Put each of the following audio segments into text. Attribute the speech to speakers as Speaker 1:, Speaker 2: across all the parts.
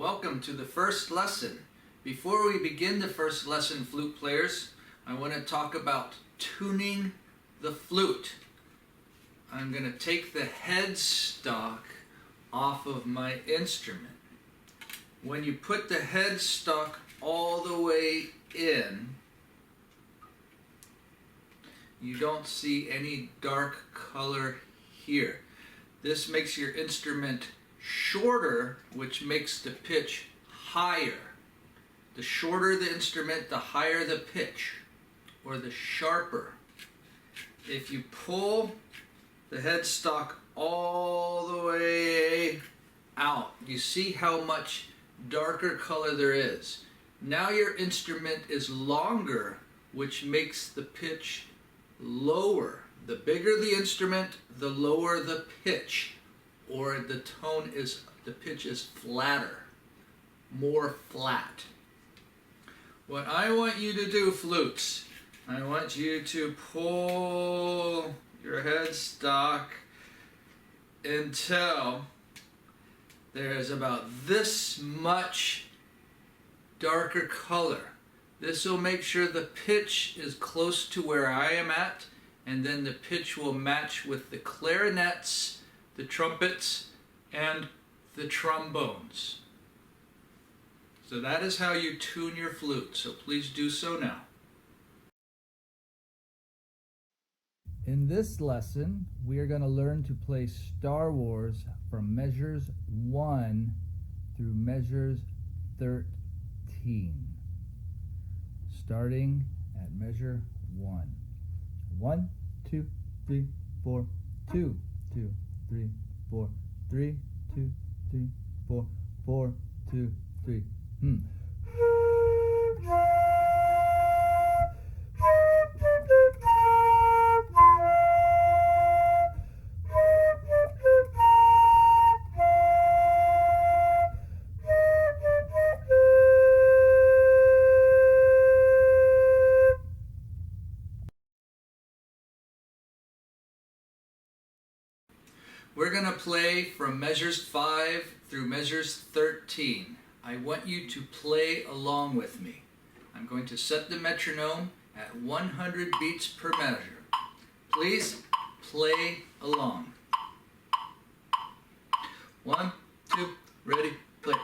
Speaker 1: Welcome to the first lesson. Before we begin the first lesson, flute players, I want to talk about tuning the flute. I'm going to take the headstock off of my instrument. When you put the headstock all the way in, you don't see any dark color here. This makes your instrument shorter, which makes the pitch higher. The shorter the instrument, the higher the pitch, or the sharper. If you pull the headstock all the way out, you see how much darker color there is. Now your instrument is longer, which makes the pitch lower. The bigger the instrument, the lower the pitch, or the pitch is flatter, more flat. What I want you to do, flutes, I want you to pull your headstock until there is about this much darker color. This will make sure the pitch is close to where I am at, and then the pitch will match with the clarinets, the trumpets, and the trombones. So that is how you tune your flute, so please do so now. In this lesson, we are going to learn to play Star Wars from measures 1 through measures 13. Starting at measure 1. 1, 2, 3, 4, 2, 2, 3, 4, 3, 2, 3, 4, 4, 2, 3. We're going to play from measures 5 through measures 13. I want you to play along with me. I'm going to set the metronome at 100 beats per measure. Please play along. 1, 2, ready, play.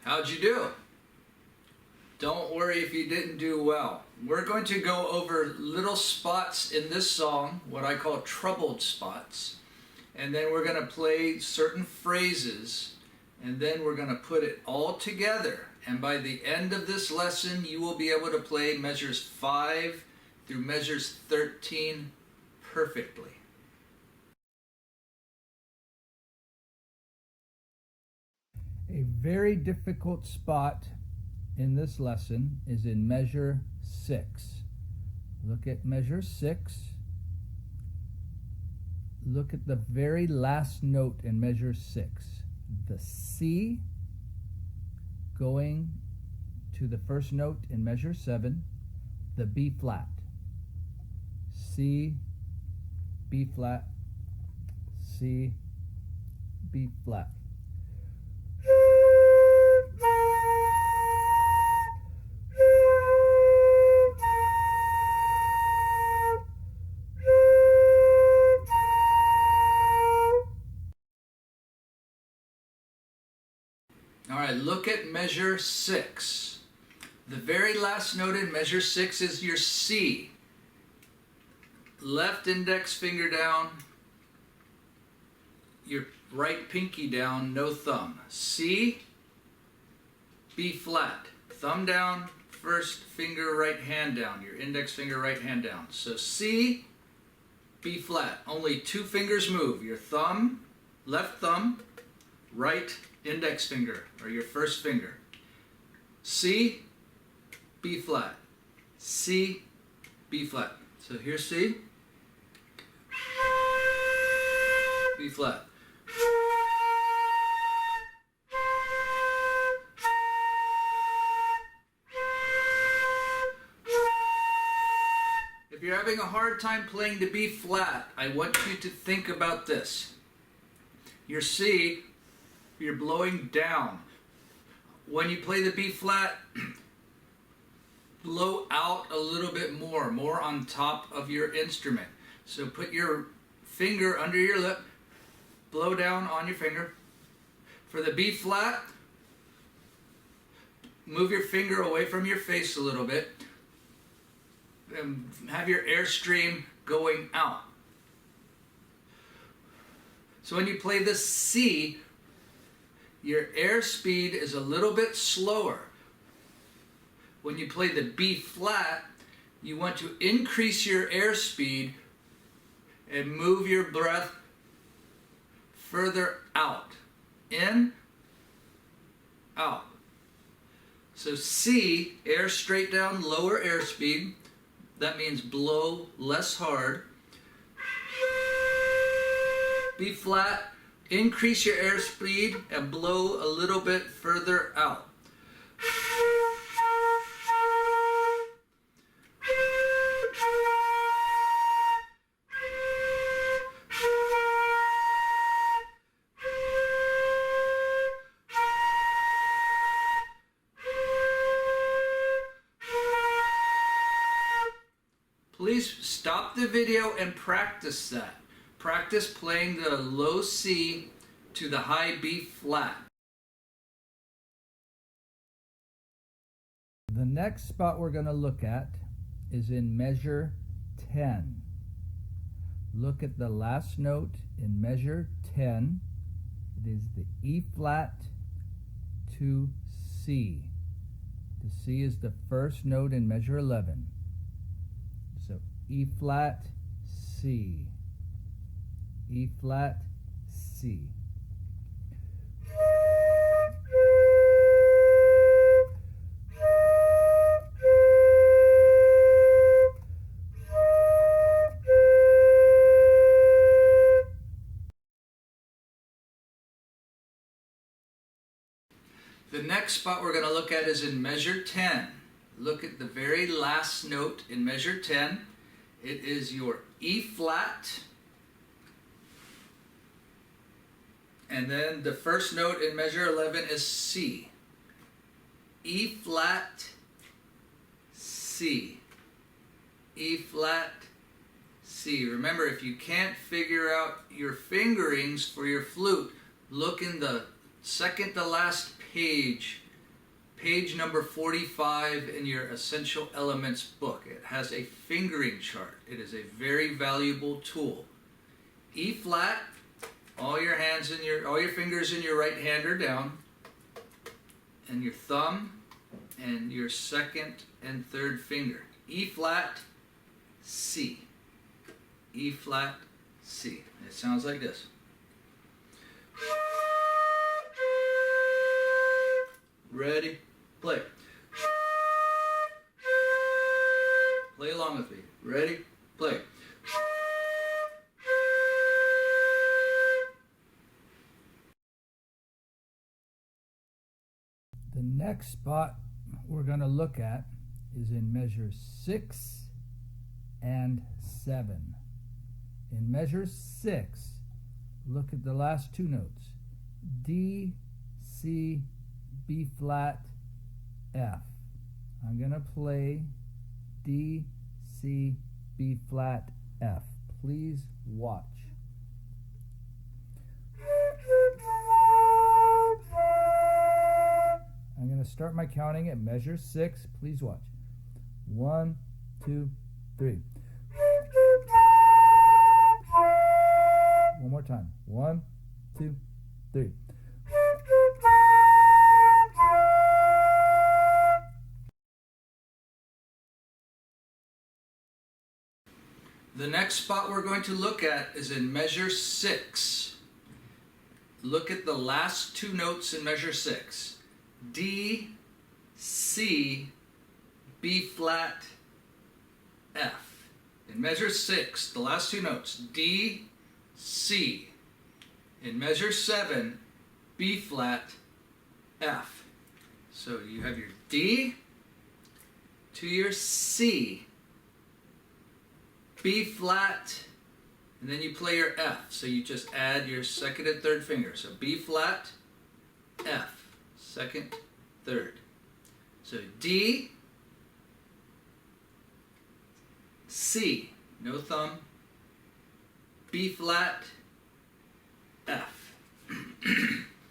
Speaker 1: How'd you do? Don't worry if you didn't do well. We're going to go over little spots in this song, what I call troubled spots, and then we're going to play certain phrases, and then we're going to put it all together. And by the end of this lesson, you will be able to play measures 5 through measures 13 perfectly. A very difficult spot in this lesson is in measure 6. Look at measure 6. Look at the very last note in measure 6. The C going to the first note in measure 7, the B flat. C, B flat, C, B flat. All right, look at measure 6. The very last note in measure 6 is your C. Left index finger down, your right pinky down, no thumb. C, B flat. Thumb down, first finger, right hand down. Your index finger, right hand down. So C, B flat. Only 2 fingers move. Your thumb, left thumb, right index finger, or your first finger. C, B flat. C, B flat. So here's C. B flat. If you're having a hard time playing the B flat, I want you to think about this. Your C, you're blowing down. When you play the B flat, blow out a little bit more on top of your instrument. So put your finger under your lip, blow down on your finger. For the B flat, move your finger away from your face a little bit and have your airstream going out. So when you play the C, your airspeed is a little bit slower. When you play the B flat, you want to increase your airspeed and move your breath further out. In, out. So C, air straight down, lower airspeed. That means blow less hard. B flat, increase your airspeed and blow a little bit further out. Please stop the video and practice that. Practice playing the low C to the high B flat.
Speaker 2: The next spot we're going to look at is in measure 10. Look at the last note in measure 10. It is the E flat to C. The C is the first note in measure 11. So E flat, C. E flat, C.
Speaker 1: The next spot we're going to look at is in measure 10. Look at the very last note in measure 10. It is your E flat. And then the first note in measure 11 is C. E flat, C. E flat, C. Remember, if you can't figure out your fingerings for your flute, look in the second to last page, page number 45 in your Essential Elements book. It has a fingering chart. It is a very valuable tool. E flat, all your fingers in your right hand are down, and your thumb and your second and third finger. E flat, C. E flat, C. It sounds like this. Ready? Play. Play along with me. Ready? Play.
Speaker 2: The next spot we're going to look at is in measure 6 and 7. In measure 6, look at the last two notes. D, C, B flat, F. I'm going to play D, C, B flat, F. Please watch. I'm going to start my counting at measure 6. Please watch. 1, 2, 3. One more time. 1, 2, 3.
Speaker 1: The next spot we're going to look at is in measure 6. Look at the last two notes in measure 6. D, C, B flat, F. In measure 6, the last two notes, D, C. In measure 7, B flat, F. So you have your D to your C, B flat, and then you play your F. So you just add your second and third finger. So B flat, F, second, third. So D, C, no thumb, B flat, F.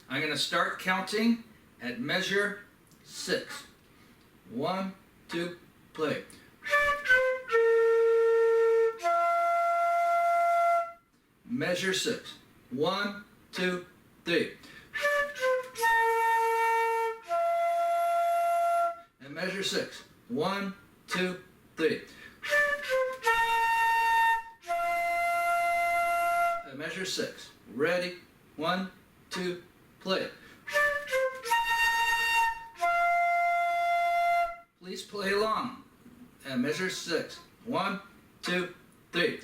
Speaker 1: I'm going to start counting at measure 6. 1, 2, play. Measure 6. 1, 2, 3. And measure 6. 1, 2, 3. And measure 6. Ready? 1, 2, play. Please play along. And measure 6. 1, 2, 3.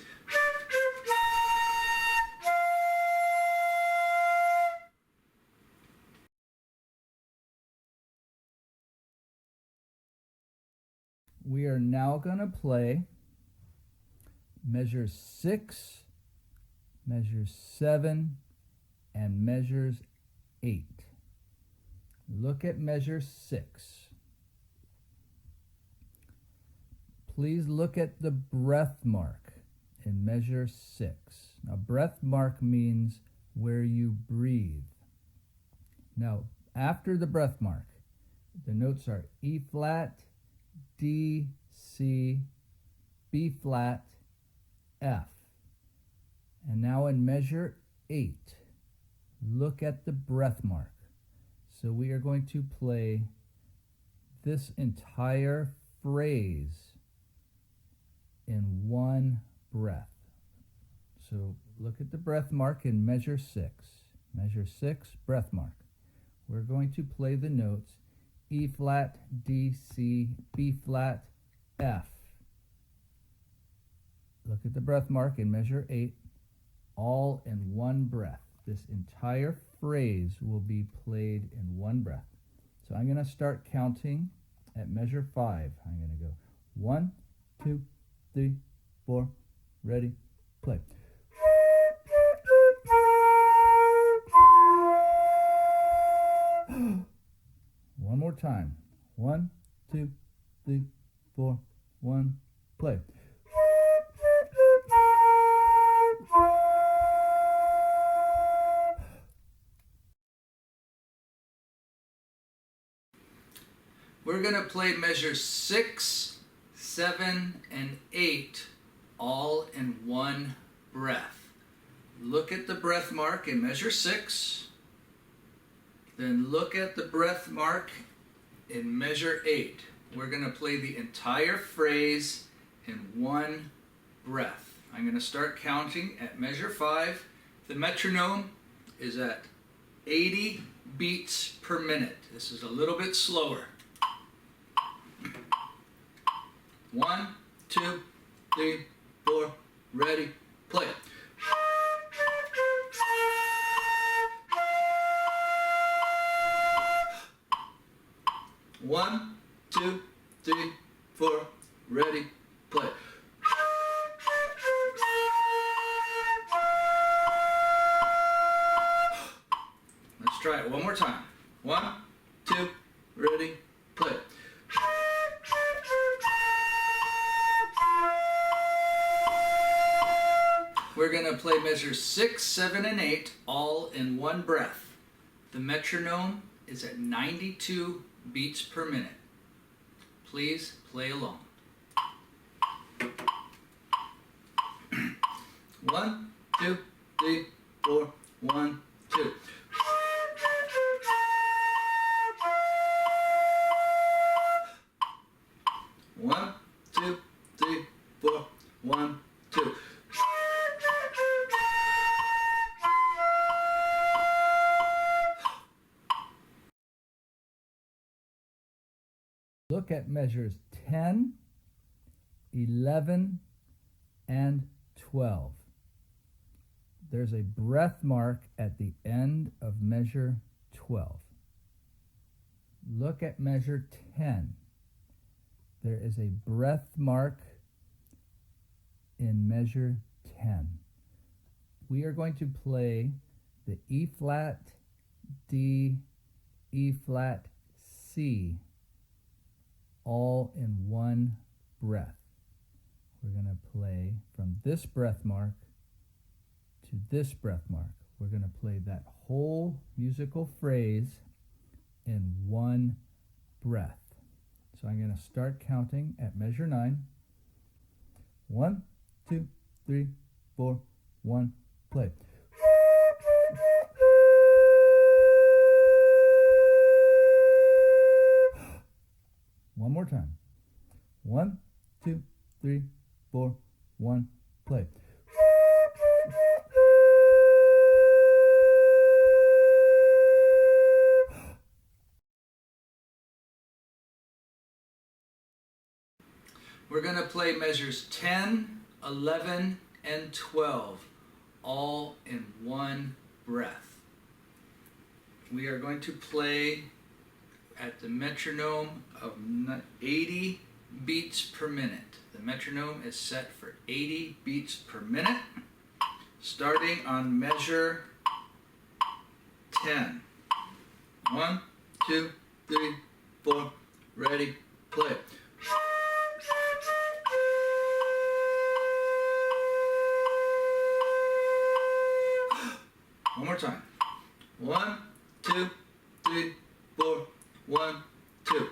Speaker 2: We are now going to play measure 6, measure 7, and measures 8. Look at measure 6. Please look at the breath mark in measure 6. Now, breath mark means where you breathe. Now, after the breath mark, the notes are E flat, D, C, B flat, F. And now in measure 8, look at the breath mark. So we are going to play this entire phrase in one breath. So look at the breath mark in measure 6. Measure 6, breath mark. We're going to play the notes E flat, D, C, B flat, F. Look at the breath mark in measure 8, all in one breath. This entire phrase will be played in one breath. So I'm going to start counting at measure 5. I'm going to go 1, 2, 3, 4, ready, play. One more time. 1, 2, 3, 4, 1, play.
Speaker 1: We're going to play measures 6, 7, and 8 all in one breath. Look at the breath mark in measure 6. Then look at the breath mark in measure 8. We're going to play the entire phrase in one breath. I'm going to start counting at measure 5. The metronome is at 80 beats per minute. This is a little bit slower. 1, 2, 3, 4, ready, play. One, 2, 3, 4, ready, play. Let's try it one more time. 1, 2, ready, play. We're going to play measures 6, 7, and 8 all in one breath. The metronome is at 92 beats per minute. Please play along. 1, 2, 3, 4, 1, 2. One, 2, 3, 4, 1, 2.
Speaker 2: Look at measures 10, 11, and 12. there's a breath mark at the end of measure 12. Look at measure 10. There is a breath mark in measure 10. We are going to play the E flat, D, E flat, C, all in one breath. We're going to play from this breath mark to this breath mark. We're going to play that whole musical phrase in one breath. So I'm going to start counting at measure 9. 1, 2, 3, 4, 1, play. One more time. 1, 2, 3, 4, 1, play.
Speaker 1: We're going to play measures 10, 11, and 12, all in one breath. We are going to play at the metronome of 80 beats per minute. The metronome is set for 80 beats per minute, starting on measure 10. 1, 2, 3, 4, ready, play. One more time. 1, 2, 3, 4, 1, 2.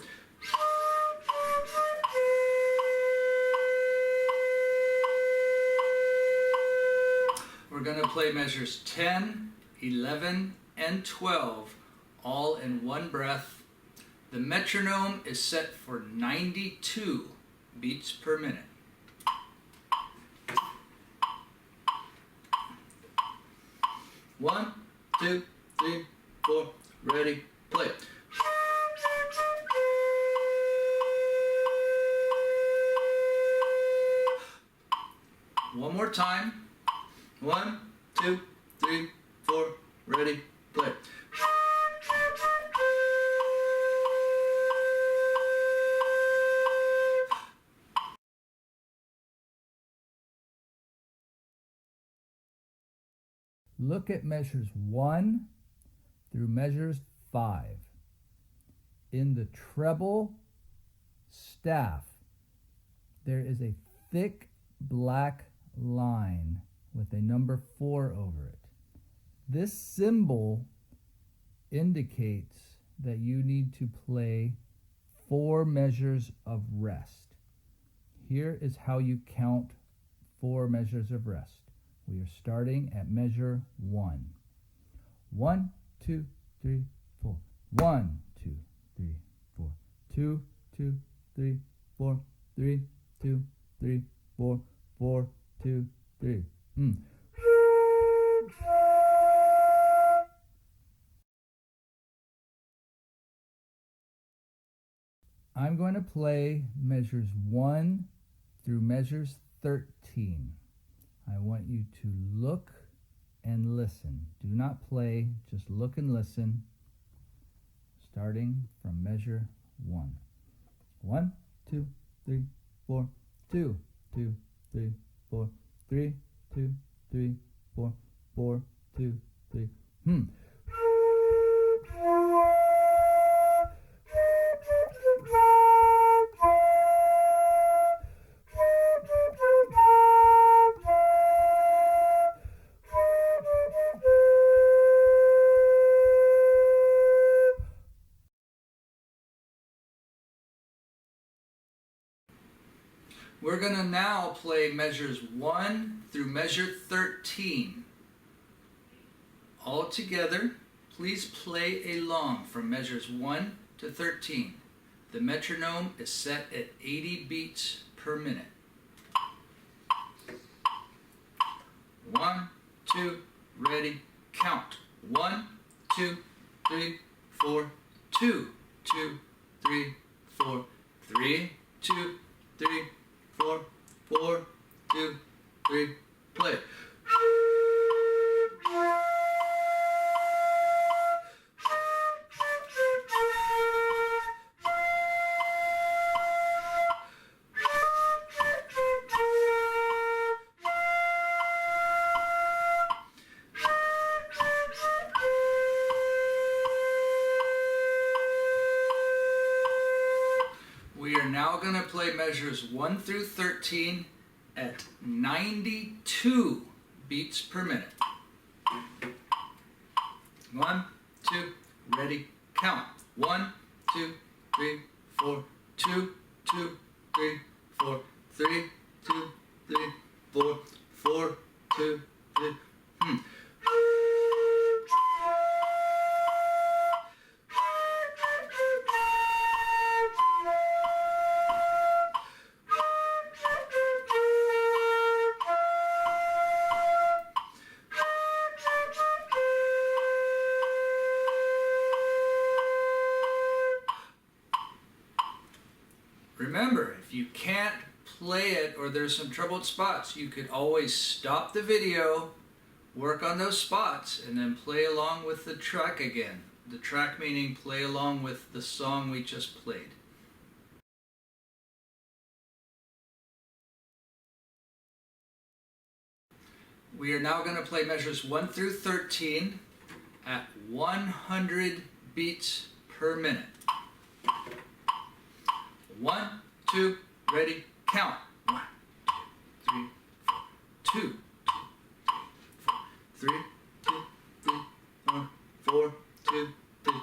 Speaker 1: We're going to play measures 10, 11, and 12, all in one breath. The metronome is set for 92 beats per minute. One, 2, 3, 4, ready, play. One more time. 1, 2, 3, 4, ready, play.
Speaker 2: Look at measures 1 through measures 5. In the treble staff, there is a thick black line with a number 4 over it. This symbol indicates that you need to play 4 measures of rest. Here is how you count 4 measures of rest. We are starting at measure 1. 1, 2, 3, 4. 1, 2, 3, 4. 2, 2, 3, 4. 3, 2, 3, 4. 4, 2, 3. I'm going to play measures 1 through measures 13. I want you to look and listen. Do not play, just look and listen, starting from measure 1. 1, 2, 3, 4. 2, 2, 3, 4. 3, 2, 3, 4. 4, 2, 3.
Speaker 1: We're going to now play measures 1 through measure 13. All together, please play along from measures 1 to 13. The metronome is set at 80 beats per minute. 1, 2, ready, count. 1, 2, 3, 4. 2, 2, 3, 4. 3, 2, 3, 4, 4, 2, 3, play. We are now going to play measures 1 through 13 at 92 beats per minute. 1, 2, ready, count. 1, 2, 3, 4, 2, 2, 3, 4, 3, 2, 3, 4, 4, 2, 3. Remember, if you can't play it or there's some troubled spots, you could always stop the video, work on those spots, and then play along with the track again. The track meaning play along with the song we just played. We are now going to play measures 1 through 13 at 100 beats per minute. 1, 2, ready, count. 1, 2, 3, 4, 2, 3, 2, 3, 4, 4, 2, 3.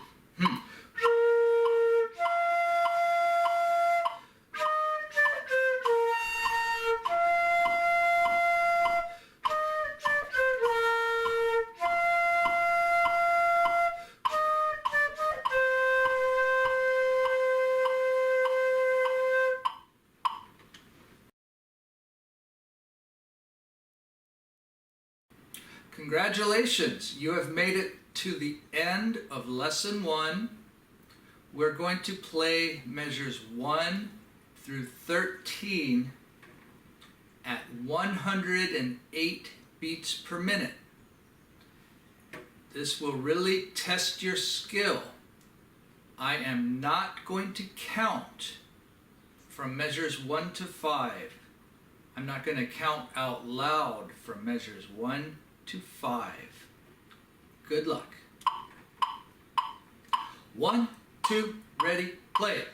Speaker 1: Congratulations, you have made it to the end of lesson 1. We're going to play measures 1 through 13 at 108 beats per minute. This will really test your skill. I am not going to count from measures 1 to 5. I'm not going to count out loud from measures 1 to 5. Good luck. 1, 2, ready, play it.